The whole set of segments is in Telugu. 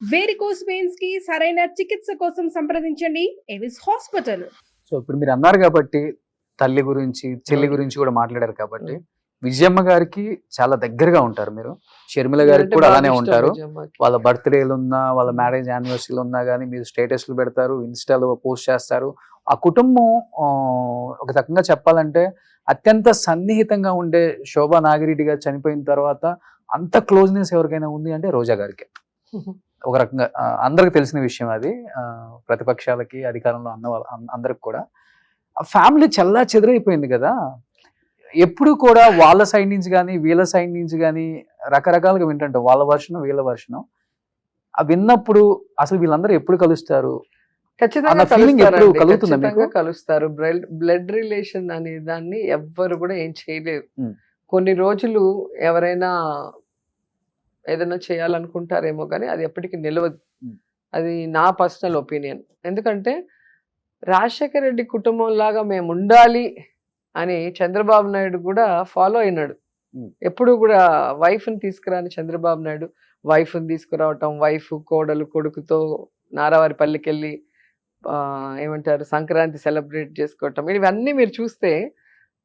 వేరికోస్ వెయిన్స్ కి సరైన చికిత్స కోసం సంప్రదించండి ఎవిస్ హాస్పిటల్. సో ఇప్పుడు మీరు అన్నారు కాబట్టి తల్లి గురించి చెల్లి అవును. గురించి కూడా మాట్లాడారు కాబట్టి అవును. విజయమ్మ గారికి చాలా దగ్గరగా ఉంటారు మీరు. షర్మిల గారికి నేనంటే కూడా బాగా అలానే ఇష్టం ఉంటారు. విజయమ్మకి. వాళ్ళ బర్త్డేలు ఉన్నా వాళ్ళ మ్యారేజ్ యానివర్సరీలు ఉన్నా కానీ మీరు స్టేటస్లు పెడతారు, ఇన్స్టాలో పోస్ట్ చేస్తారు. ఆ కుటుంబం ఒక రకంగా చెప్పాలంటే అత్యంత సన్నిహితంగా ఉండే శోభా నాగిరెడ్డి గారు చనిపోయిన తర్వాత అంత క్లోజ్నెస్ ఎవరికైనా ఉంది అంటే రోజా గారికి. ఒక రకంగా అందరికి తెలిసిన విషయం అది. ప్రతిపక్షాలకి అధికారంలో అందరికి కూడా ఫ్యామిలీ చల్లా చెదిరైపోయింది కదా. ఎప్పుడు కూడా వాళ్ళ సైడ్ నుంచి కానీ వీళ్ళ సైడ్ నుంచి కానీ రకరకాలుగా వింటుంటాం, వాళ్ళ వర్షను వీళ్ళ వర్షను. అవి విన్నప్పుడు అసలు వీళ్ళందరూ ఎప్పుడు కలుస్తారు ఖచ్చితంగా అన్న ఫీలింగ్ ఎప్పుడు కలుగుతుందా మీకు? ఖచ్చితంగా కలుస్తారు. బ్లడ్ రిలేషన్ అనే దాన్ని ఎవ్వరు కూడా ఏం చేయలేరు. ఉమ్. కొన్ని రోజులు ఎవరైనా ఏదైనా చేయాలనుకుంటారేమో కానీ అది ఎప్పటికీ నిలవదు. ఉమ్. అది నా పర్సనల్ ఒపీనియన్. ఎందుకంటే రాజశేఖర రెడ్డి కుటుంబం లాగా మేము ఉండాలి అని చంద్రబాబు నాయుడు కూడా ఫాలో అయినాడు. ఉమ్. ఎప్పుడు కూడా వైఫ్ని తీసుకురాని చంద్రబాబు నాయుడు వైఫ్ని తీసుకురావటం, వైఫ్ కోడలు కొడుకుతో నారావారిపల్లికి వెళ్ళి ఏమంటారు సంక్రాంతి సెలబ్రేట్ చేసుకోవటం, ఇవన్నీ మీరు చూస్తే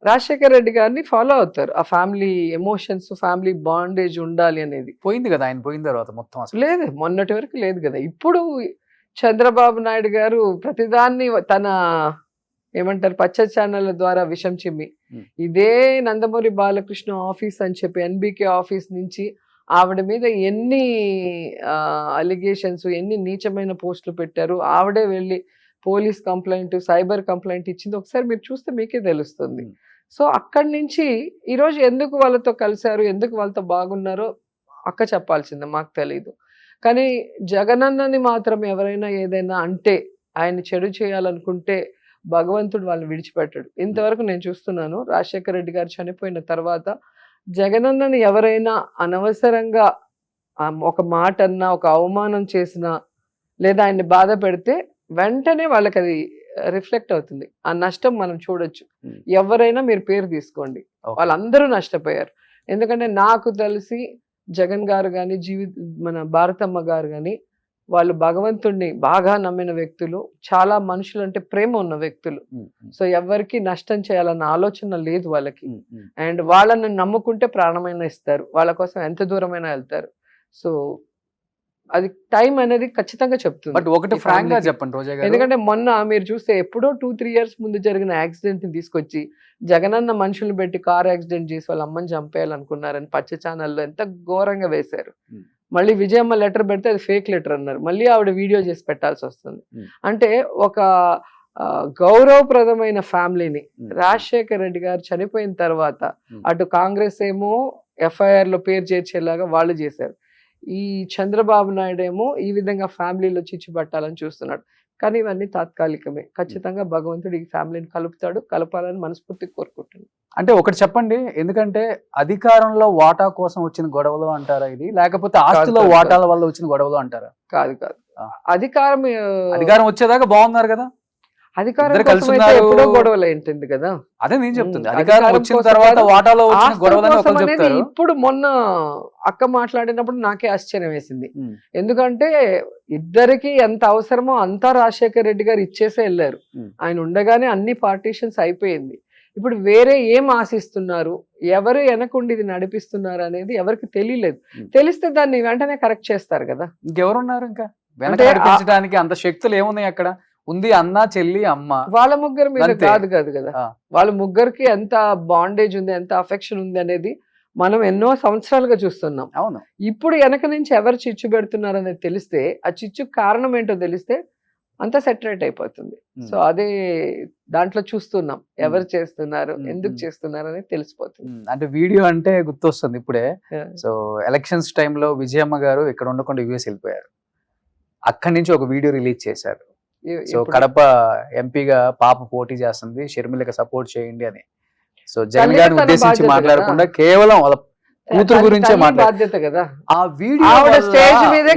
రాజశేఖర రెడ్డి గారిని ఫాలో అవుతారు. ఆ ఫ్యామిలీ ఎమోషన్స్, ఫ్యామిలీ బాండేజ్ ఉండాలి అనేది. పోయింది కదా ఆయన పోయిన తర్వాత మొత్తం అసలు. లేదు, మొన్నటి వరకు లేదు కదా. ఇప్పుడు చంద్రబాబు నాయుడు గారు ప్రతిదాన్ని తన ఏమంటారు పచ్చ ఛానళ్ళ ద్వారా విషం చిమ్మి ఇదే నందమూరి బాలకృష్ణ ఆఫీస్ అని చెప్పి ఎన్బికే ఆఫీస్ నుంచి ఆవిడ మీద ఎన్ని అలిగేషన్స్, ఎన్ని నీచమైన పోస్టులు పెట్టారు. ఆవిడే వెళ్ళి పోలీస్ కంప్లైంట్, సైబర్ కంప్లైంట్ ఇచ్చింది. ఒకసారి మీరు చూస్తే మీకే తెలుస్తుంది. సో అక్కడి నుంచి ఈరోజు ఎందుకు వాళ్ళతో కలిశారు, ఎందుకు వాళ్ళతో బాగున్నారో అక్క చెప్పాల్సిందే, మాకు తెలీదు. కానీ జగనన్నని మాత్రం ఎవరైనా ఏదైనా అంటే, ఆయన చెడు చేయాలనుకుంటే భగవంతుడు వాళ్ళని విడిచిపెట్టాడు. ఇంతవరకు నేను చూస్తున్నాను. రాజశేఖర రెడ్డి గారు చనిపోయిన తర్వాత జగనన్నని ఎవరైనా అనవసరంగా ఒక మాట అన్నా, ఒక అవమానం చేసినా, లేదా ఆయన్ని బాధ పెడితే వెంటనే వాళ్ళకి అది రిఫ్లెక్ట్ అవుతుంది. ఆ నష్టం మనం చూడొచ్చు. ఎవరైనా మీరు పేరు తీసుకోండి, వాళ్ళందరూ నష్టపోయారు. ఎందుకంటే నాకు తెలిసి జగన్ గారు కానీ మన భారతమ్మ గారు కానీ వాళ్ళు భగవంతుడిని బాగా నమ్మిన వ్యక్తులు, చాలా మనుషులు అంటే ప్రేమ ఉన్న వ్యక్తులు. సో ఎవరికి నష్టం చేయాలన్న ఆలోచన లేదు వాళ్ళకి. అండ్ వాళ్ళని నమ్ముకుంటే ప్రాణమైనా ఇస్తారు, వాళ్ళ కోసం ఎంత దూరమైనా వెళ్తారు. సో అది టైం అనేది ఖచ్చితంగా చెప్తుంది. బట్ ఒకటి ఫ్రాంక్ గా చెప్పండి రోజా గారు, ఎందుకంటే మొన్న మీరు చూస్తే ఎప్పుడో 2-3 years ముందు జరిగిన యాక్సిడెంట్ ని తీసుకొచ్చి జగనన్న మనుషులు పెట్టి కార్ యాక్సిడెంట్ చేసి వాళ్ళ అమ్మని చంపేయాలనుకున్నారని పచ్చ ఛానల్లో ఎంత ఘోరంగా వేశారు. మళ్ళీ విజయమ్మ లెటర్ పెడితే అది ఫేక్ లెటర్ అన్నారు. మళ్ళీ ఆవిడ వీడియో చేసి పెట్టాల్సి వస్తుంది. అంటే ఒక గౌరవప్రదమైన ఫ్యామిలీని రాజశేఖర రెడ్డి గారు చనిపోయిన తర్వాత అటు కాంగ్రెస్ ఏమో FIR లో పేరు చేర్చేలాగా వాళ్ళు చేశారు. ఈ చంద్రబాబు నాయుడు ఏమో ఈ విధంగా ఫ్యామిలీలో చిచ్చు పట్టాలని చూస్తున్నాడు. కానీ ఇవన్నీ తాత్కాలికమే. ఖచ్చితంగా భగవంతుడు ఈ ఫ్యామిలీని కలపాలని మనస్ఫూర్తిగా కోరుకుంటున్నాను. అంటే ఒకటి చెప్పండి, ఎందుకంటే అధికారంలో వాటా కోసం వచ్చిన గొడవలు అంటారా ఇది, లేకపోతే ఆస్తిలో వాటాల వల్ల వచ్చిన గొడవలు అంటారా? కాదు కాదు, అధికారం వచ్చేదాకా బాగున్నారు కదా, అధికారం కోసం అయితే ఎప్పుడో గొడవలు ఏంటింది కదా. అదే నేను చెప్తుంది, అధికారం వచ్చిన తర్వాత వాటాలో వచ్చిన గొడవలు. ఇప్పుడు మొన్న అక్క మాట్లాడినప్పుడు నాకే ఆశ్చర్యం వేసింది. ఎందుకంటే ఇద్దరికి ఎంత అవసరమో అంతా రాజశేఖర రెడ్డి గారు ఇచ్చేసే వెళ్ళారు. ఆయన ఉండగానే అన్ని పార్టీషన్స్ అయిపోయింది. ఇప్పుడు వేరే ఏం ఆశిస్తున్నారు, ఎవరు వెనకుండి ఇది నడిపిస్తున్నారు అనేది ఎవరికి తెలియలేదు. తెలిస్తే దాన్ని వెంటనే కరెక్ట్ చేస్తారు కదా. ఇంకెవరున్నారు ఇంకా నడిపించడానికి? అంత శక్తులు ఏమున్నాయి అక్కడ? ఉంది అన్న, చెల్లి, అమ్మ, వాళ్ళ ముగ్గురు మీద కాదు కదా. వాళ్ళ ముగ్గురికి ఎంత బాండేజ్ ఉంది, ఎంత అఫెక్షన్ ఉంది అనేది మనం ఎన్నో సంవత్సరాలుగా చూస్తున్నాం. అవును. ఇప్పుడు వెనక నుంచి ఎవరు చిచ్చు పెడుతున్నారు అనేది తెలిస్తే, ఆ చిచ్చు కారణం ఏంటో తెలిస్తే అంతా సెటరేట్ అయిపోతుంది. సో అదే దాంట్లో చూస్తున్నాం, ఎవరు చేస్తున్నారు, ఎందుకు చేస్తున్నారు అనేది తెలిసిపోతుంది. అంటే వీడియో అంటే గుర్తొస్తుంది ఇప్పుడే. సో ఎలక్షన్స్ టైంలో విజయమ్మ గారు ఇక్కడ ఉండకుండా US వెళ్ళిపోయారు. అక్కడి నుంచి ఒక వీడియో రిలీజ్ చేశారు. సో కడప ఎంపీగా పాప పోటీ చేస్తుంది, షర్మిలకి సపోర్ట్ చేయండి అని. సో జగన్ గారిని ఉద్దేశించి మాట్లాడకుండా కేవలం వాళ్ళ కూతురు గురించే బాధ్యత కదా. ఆ వీడియో స్టేజ్ మీద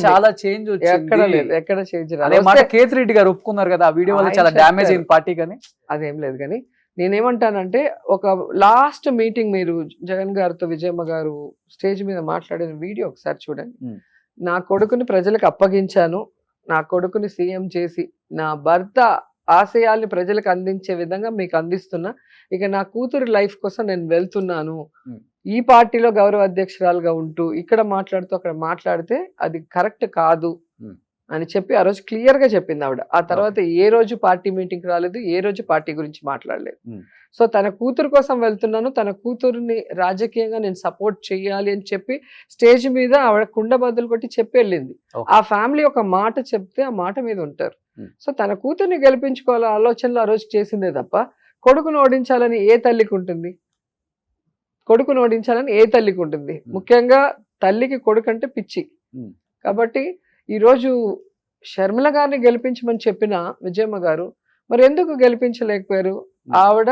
చాలా చేంజ్ వచ్చింది. ఎక్కడ చేంజ్ అదే మాట కేతిరెడ్డి గారు ఒప్పుకున్నారు కదా, ఆ వీడియో వల్ల చాలా డ్యామేజ్ అయింది పార్టీ. కానీ అదేం లేదు. కానీ నేనేమంటానంటే, ఒక లాస్ట్ మీటింగ్ మీరు జగన్ గారితో విజయమ్మ గారు స్టేజ్ మీద మాట్లాడిన వీడియో ఒకసారి చూడండి. నా కొడుకుని ప్రజలకు అప్పగించాను, నా కొడుకుని సీఎం చేసి నా భర్త ఆశయాల్ని ప్రజలకు అందించే విధంగా మీకు అందిస్తున్నా, ఇక నా కూతురు లైఫ్ కోసం నేను వెళ్తున్నాను, ఈ పార్టీలో గౌరవ అధ్యక్షురాలుగా ఉంటూ ఇక్కడ మాట్లాడుతూ అక్కడ మాట్లాడితే అది కరెక్ట్ కాదు అని చెప్పి ఆ రోజు క్లియర్ గా చెప్పింది ఆవిడ. ఆ తర్వాత ఏ రోజు పార్టీ మీటింగ్ రాలేదు, ఏ రోజు పార్టీ గురించి మాట్లాడలేదు. సో తన కూతురు కోసం వెళ్తున్నాను, తన కూతురుని రాజకీయంగా నేను సపోర్ట్ చేయాలి అని చెప్పి స్టేజ్ మీద ఆవిడ కుండ బద్దలు కొట్టి చెప్పి వెళ్ళింది. ఆ ఫ్యామిలీ ఒక మాట చెప్తే ఆ మాట మీద ఉంటారు. సో తన కూతుర్ని గెలిపించుకోవాల ఆలోచనలో ఆ రోజు చేసిందే తప్ప కొడుకును ఓడించాలని ఏ తల్లికి ఉంటుంది? కొడుకును ఓడించాలని ఏ తల్లికి ఉంటుంది? ముఖ్యంగా తల్లికి కొడుకు అంటే పిచ్చి. కాబట్టి ఈరోజు షర్మిల గారిని గెలిపించమని చెప్పిన విజయమ్మ గారు మరి ఎందుకు గెలిపించలేకపోయారు? ఆవిడ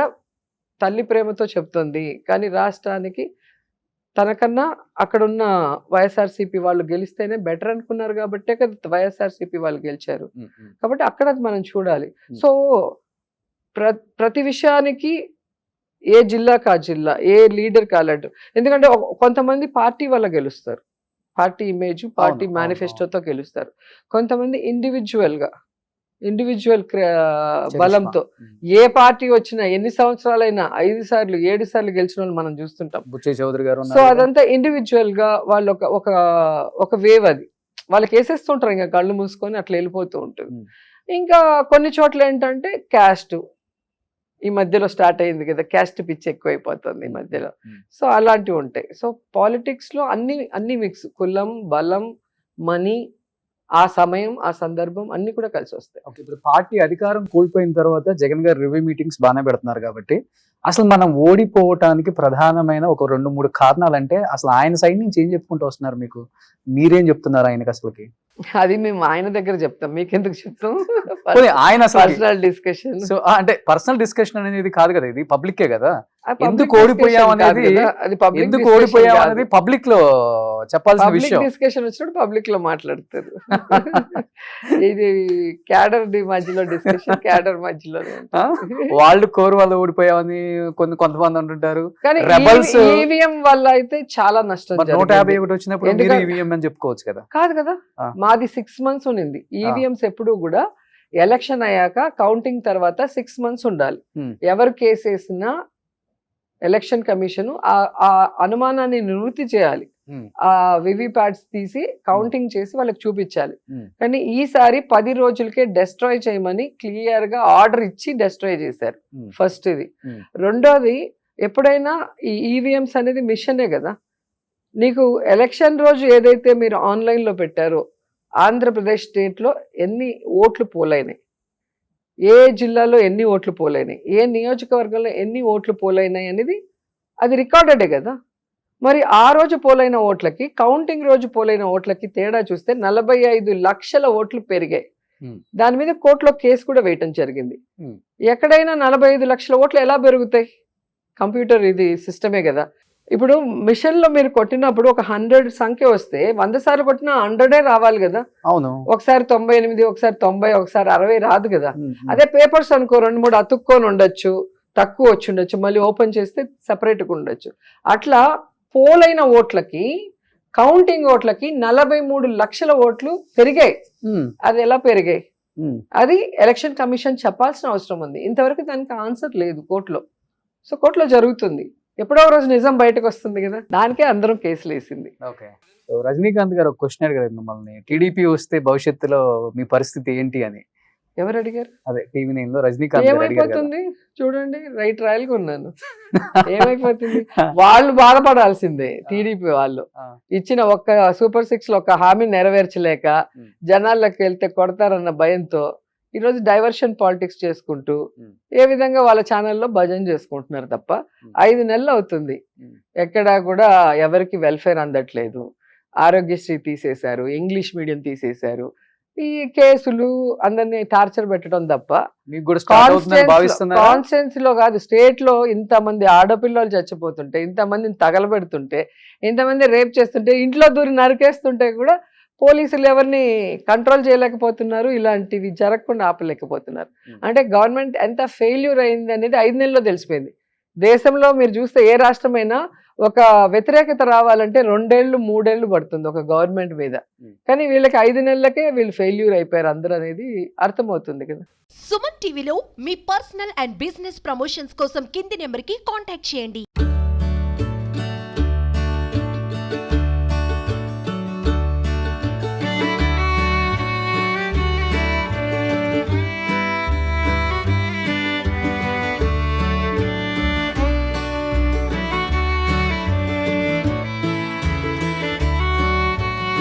తల్లి ప్రేమతో చెప్తుంది, కానీ రాష్ట్రానికి తనకన్నా అక్కడున్న వైఎస్ఆర్సీపీ వాళ్ళు గెలిస్తేనే బెటర్ అనుకున్నారు కాబట్టే కదా వైఎస్ఆర్సీపీ వాళ్ళు గెలిచారు. కాబట్టి అక్కడ మనం చూడాలి. సో ప్రతి విషయానికి ఏ జిల్లాకు ఆ జిల్లా, ఏ లీడర్ కాలేడు. ఎందుకంటే కొంతమంది పార్టీ వల్ల గెలుస్తారు, పార్టీ ఇమేజ్, పార్టీ మేనిఫెస్టోతో గెలుస్తారు. కొంతమంది ఇండివిజువల్ బలంతో ఏ పార్టీ వచ్చినా ఎన్ని సంవత్సరాలైనా 5 సార్లు 7 సార్లు గెలిచిన వాళ్ళు మనం చూస్తుంటాం. చౌదరి గారు. సో అదంతా ఇండివిజువల్ గా వాళ్ళు ఒక వేవ్, అది వాళ్ళకి వేసేస్తుంటారు, ఇంకా కళ్ళు మూసుకొని అట్లా వెళ్ళిపోతూ ఉంటుంది. ఇంకా కొన్ని చోట్ల ఏంటంటే క్యాస్ట్ ఈ మధ్యలో స్టార్ట్ అయింది కదా, క్యాస్ట్ పిచ్ ఎక్కువైపోతుంది ఈ మధ్యలో. సో అలాంటివి ఉంటాయి. సో పాలిటిక్స్ లో అన్ని మిక్స్, కులం, బలం, మనీ, ఆ సమయం, ఆ సందర్భం అన్ని కూడా కలిసి వస్తాయి. ఇప్పుడు పార్టీ అధికారం కోల్పోయిన తర్వాత జగన్ గారు రివ్యూ మీటింగ్స్ బాగానే పెడుతున్నారు కాబట్టి అసలు మనం ఓడిపోవటానికి ప్రధానమైన ఒక 2-3 కారణాలు అంటే అసలు ఆయన సైడ్ నుంచి ఏం చెప్పుకుంటూ వస్తున్నారు? మీరేం చెప్తున్నారు ఆయనకి అసలుకి? అది మేము ఆయన దగ్గర చెప్తాం, మీకెందుకు చెప్తాం? ఆయన పర్సనల్ డిస్కషన్. సో అంటే పర్సనల్ డిస్కషన్ అనేది కాదు కదా, ఇది పబ్లికే కదా. ఎందుకు ఓడిపోయాం అనేది పబ్లిక్ లో చెప్పాల్సిన విషయం. డిస్కషన్ వచ్చినప్పుడు పబ్లిక్ లో మాట్లాడతారు. ఇది క్యాడర్ మధ్యలో డిస్కషన్, క్యాడర్ మధ్యలో వాళ్ళు కోరు వాళ్ళు ఓడిపోయామని కొంతమంది అంటుంటారు. కానీ ఈవీఎం వల్ల అయితే చాలా నష్టం. 151 వచ్చినప్పుడు ఈవీఎం అని చెప్పుకోవచ్చు కదా. కాదు కదా, మాది 6 months ఉన్నింది. ఈవీఎంస్ ఎప్పుడు కూడా ఎలక్షన్ అయ్యాక కౌంటింగ్ తర్వాత 6 months ఉండాలి. ఎవరు కేసు వేసినా ఎలక్షన్ కమిషన్ ఆ అనుమానాన్ని నివృత్తి చేయాలి. ఆ వివిప్యాట్స్ తీసి కౌంటింగ్ చేసి వాళ్ళకి చూపించాలి. కానీ ఈసారి 10 రోజులకే డెస్ట్రాయ్ చేయమని క్లియర్ గా ఆర్డర్ ఇచ్చి డెస్ట్రాయ్ చేశారు. ఫస్ట్ ఇది. రెండోది, ఎప్పుడైనా ఈ ఈవీఎంస్ అనేది మిషనే కదా. నీకు ఎలక్షన్ రోజు ఏదైతే మీరు ఆన్లైన్ లో పెట్టారో, ఆంధ్రప్రదేశ్ స్టేట్ లో ఎన్ని ఓట్లు పోలైనాయి, ఏ జిల్లాలో ఎన్ని ఓట్లు పోలైనాయి, ఏ నియోజకవర్గంలో ఎన్ని ఓట్లు పోలైనాయి అనేది అది రికార్డెడే కదా. మరి ఆ రోజు పోలైన ఓట్లకి, కౌంటింగ్ రోజు పోలైన ఓట్లకి తేడా చూస్తే 45 లక్షల ఓట్లు పెరిగాయి. దాని మీద కోర్టులో కేసు కూడా వేయటం జరిగింది. ఎక్కడైనా 45 లక్షల ఓట్లు ఎలా పెరుగుతాయి? కంప్యూటర్ ఇది సిస్టమే కదా. ఇప్పుడు మిషన్ లో మీరు కొట్టినప్పుడు ఒక 100 సంఖ్య వస్తే 100 సార్లు కొట్టినా 100 రావాలి కదా. అవును. ఒకసారి 98, ఒకసారి 90, ఒకసారి 60 రాదు కదా. అదే పేపర్స్ అనుకో 2-3 అతుక్కొని ఉండొచ్చు, తక్కువ వచ్చి ఉండొచ్చు, మళ్ళీ ఓపెన్ చేస్తే సెపరేట్గా ఉండొచ్చు. అట్లా పోలైన ఓట్లకి, కౌంటింగ్ ఓట్లకి 43 లక్షల ఓట్లు పెరిగాయి. అది ఎలా పెరిగాయి? అది ఎలక్షన్ కమిషన్ చెప్పాల్సిన అవసరం ఉంది. ఇంతవరకు దానికి ఆన్సర్ లేదు కోర్టులో. సో కోర్టులో జరుగుతుంది, ఎప్పుడో రోజు నిజం బయటకు వస్తుంది కదా. దానికే అందరం కేసులు వేసింది. రజనీకాంత్ గారు ఒక క్వశ్చన్ అడిగారు మిమ్మల్ని, టీడీపీ వస్తే భవిష్యత్తులో మీ పరిస్థితి ఏంటి అని. ఎవరు అడిగారు? అదే టీవీ9 లో రజనీకాంత్ గారు అడిగారు. ఏమైపోతుంది చూడండి, రైట్ రాయల్గా ఉన్నాను. ఏమైపోతుంది? వాళ్ళు బాధపడాల్సిందే. టీడీపీ వాళ్ళు ఇచ్చిన ఒక్క సూపర్ 6 లో ఒక హామీ నెరవేర్చలేక జనాల్లోకి వెళ్తే కొడతారన్న భయంతో ఈరోజు డైవర్షన్ పాలిటిక్స్ చేసుకుంటూ ఏ విధంగా వాళ్ళ ఛానల్లో భజన చేసుకుంటున్నారు తప్ప 5 నెలలు అవుతుంది, ఎక్కడా కూడా ఎవరికి వెల్ఫేర్ అందట్లేదు. ఆరోగ్యశ్రీ తీసేశారు, ఇంగ్లీష్ మీడియం తీసేశారు, ఈ కేసులు అందరినీ టార్చర్ పెట్టడం తప్ప. కాన్స్టిట్యున్సీ లో కాదు, స్టేట్ లో ఇంతమంది ఆడపిల్లలు చచ్చిపోతుంటే, ఇంతమందిని తగలబెడుతుంటే, ఇంతమంది రేప్ చేస్తుంటే, ఇంట్లో దూరి నరికేస్తుంటే కూడా పోలీసులు ఎవరిని కంట్రోల్ చేయలేకపోతున్నారు, ఇలాంటివి జరగకుండా ఆపలేకపోతున్నారు. అంటే గవర్నమెంట్ ఎంత ఫెయిల్యూర్ అయింది అనేది 5 నెలల్లో తెలిసిపోయింది. దేశంలో మీరు చూస్తే ఏ రాష్ట్రమైనా ఒక వ్యతిరేకత రావాలంటే 2 ఏళ్ళు 3 ఏళ్ళు పడుతుంది ఒక గవర్నమెంట్ మీద. కానీ వీళ్ళకి 5 నెలలకే వీళ్ళు ఫెయిల్యూర్ అయిపోయారు అందరూ అనేది అర్థమవుతుంది కదా. సుమన్ టీవీలో మీ పర్సనల్ అండ్ బిజినెస్ ప్రమోషన్స్ కోసం కింది నెంబర్కి కాంటాక్ట్ చేయండి.